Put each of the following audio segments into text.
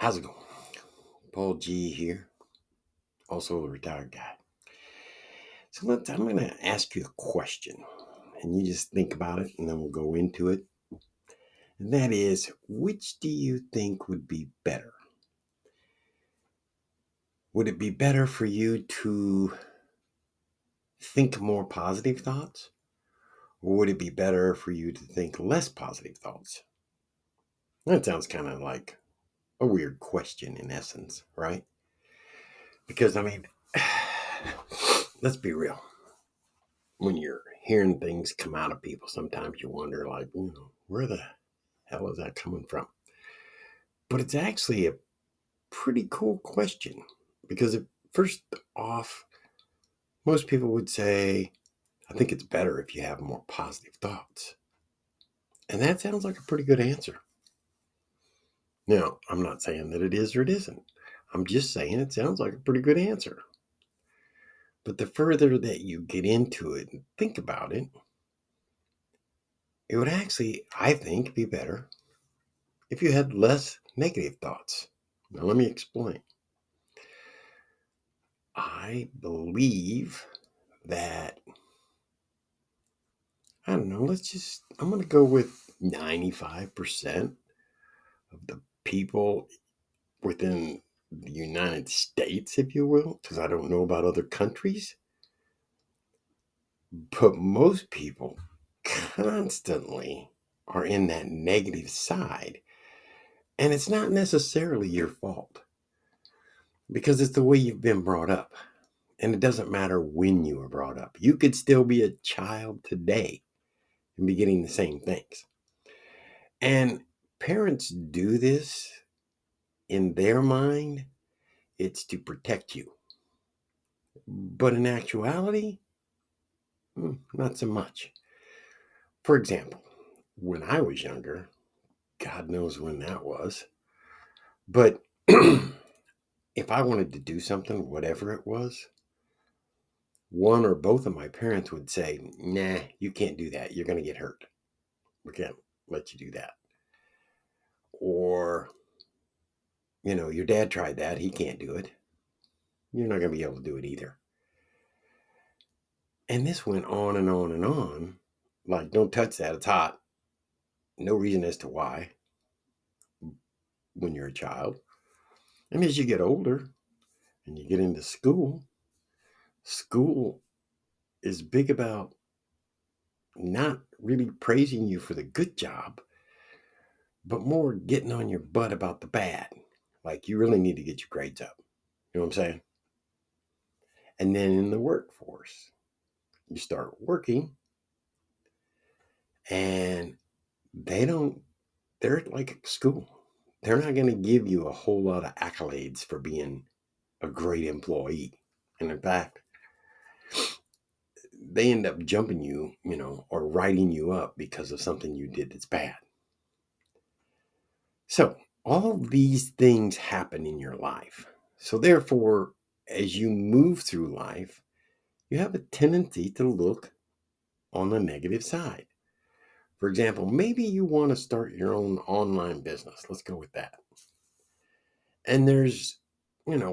How's it going? PaulG here, also a retired guy. So I'm going to ask you a question, and you just think about it, and then we'll go into it. And that is, which do you think would be better? Would it be better for you to think more positive thoughts, or would it be better for you to think less positive thoughts? That sounds kind of like a weird question in essence, right? Because, let's be real. When you're hearing things come out of people, sometimes you wonder, like, where the hell is that coming from? But it's actually a pretty cool question because, first off, most people would say, I think it's better if you have more positive thoughts. And that sounds like a pretty good answer. Now, I'm not saying that it is or it isn't. I'm just saying it sounds like a pretty good answer. But the further that you get into it and think about it, it would actually, I think, be better if you had less negative thoughts. Now, let me explain. I believe that, I don't know, I'm going to go with 95% of the people within the United States, if you will, because I don't know about other countries. But most people constantly are in that negative side. And it's not necessarily your fault because it's the way you've been brought up. And it doesn't matter when you were brought up. You could still be a child today and be getting the same things. And parents do this in their mind. It's to protect you. But in actuality, not so much. For example, when I was younger, God knows when that was, but if I wanted to do something, whatever it was, one or both of my parents would say, nah, you can't do that. You're going to get hurt. We can't let you do that. Or, your dad tried that. He can't do it. You're not going to be able to do it either. And this went on and on and on. Like, don't touch that. It's hot. No reason as to why when you're a child. And as you get older and you get into school is big about not really praising you for the good job, but more getting on your butt about the bad. Like, you really need to get your grades up. You know what I'm saying? And then in the workforce, you start working and they're like at school. They're not going to give you a whole lot of accolades for being a great employee. And in fact, they end up jumping you, or writing you up because of something you did that's bad. So all these things happen in your life. So therefore, as you move through life, you have a tendency to look on the negative side. For example, maybe you want to start your own online business. Let's go with that. And there's,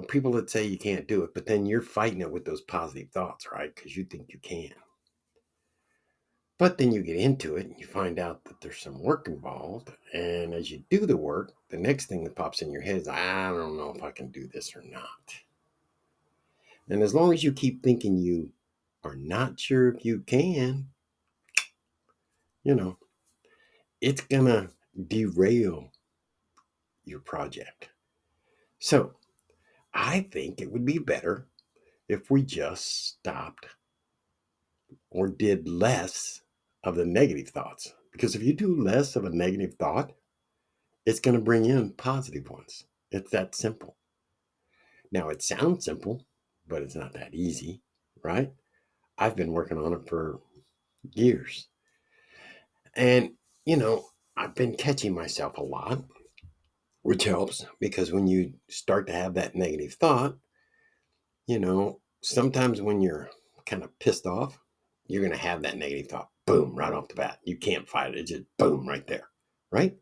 people that say you can't do it, but then you're fighting it with those positive thoughts, right? Because you think you can. But then you get into it and you find out that there's some work involved. And as you do the work, the next thing that pops in your head is, I don't know if I can do this or not. And as long as you keep thinking you are not sure if you can, it's going to derail your project. So I think it would be better if we just stopped or did less of the negative thoughts. Because if you do less of a negative thought, it's going to bring in positive ones. It's that simple. Now, it sounds simple, but it's not that easy, right? I've been working on it for years. And, I've been catching myself a lot, which helps because when you start to have that negative thought, sometimes when you're kind of pissed off, you're going to have that negative thought, boom, right off the bat. You can't fight it. It's just boom right there, right?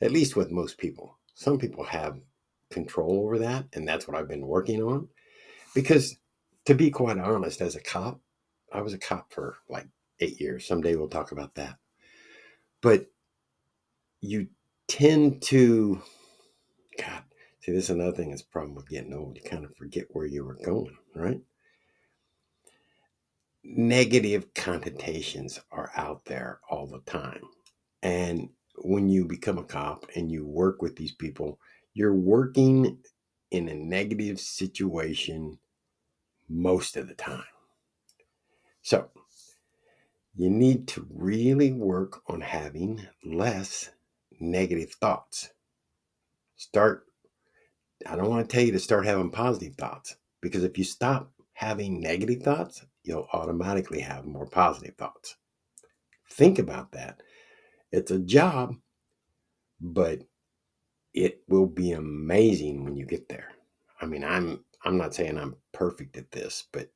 At least with most people. Some people have control over that. And that's what I've been working on. Because to be quite honest, as a cop, I was a cop for like 8 years. Someday we'll talk about that. But you tend to, God, see, this is another thing that's the problem with getting old. You kind of forget where you were going, right? Negative connotations are out there all the time. And when you become a cop and you work with these people, you're working in a negative situation most of the time. So you need to really work on having less negative thoughts. I don't want to tell you to start having positive thoughts, because if you stop having negative thoughts, you'll automatically have more positive thoughts. Think about that. It's a job, but it will be amazing when you get there. I mean, I'm not saying I'm perfect at this, but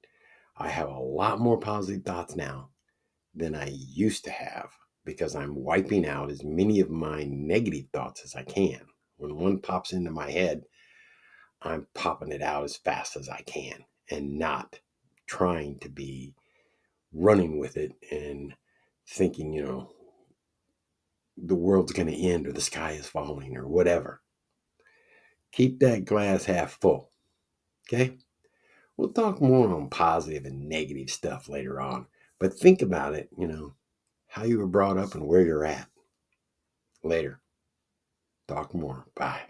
I have a lot more positive thoughts now than I used to have, because I'm wiping out as many of my negative thoughts as I can. When one pops into my head, I'm popping it out as fast as I can and not trying to be running with it and thinking, the world's going to end or the sky is falling or whatever. Keep that glass half full. Okay? We'll talk more on positive and negative stuff later on, but think about it, how you were brought up and where you're at. Later. Talk more. Bye.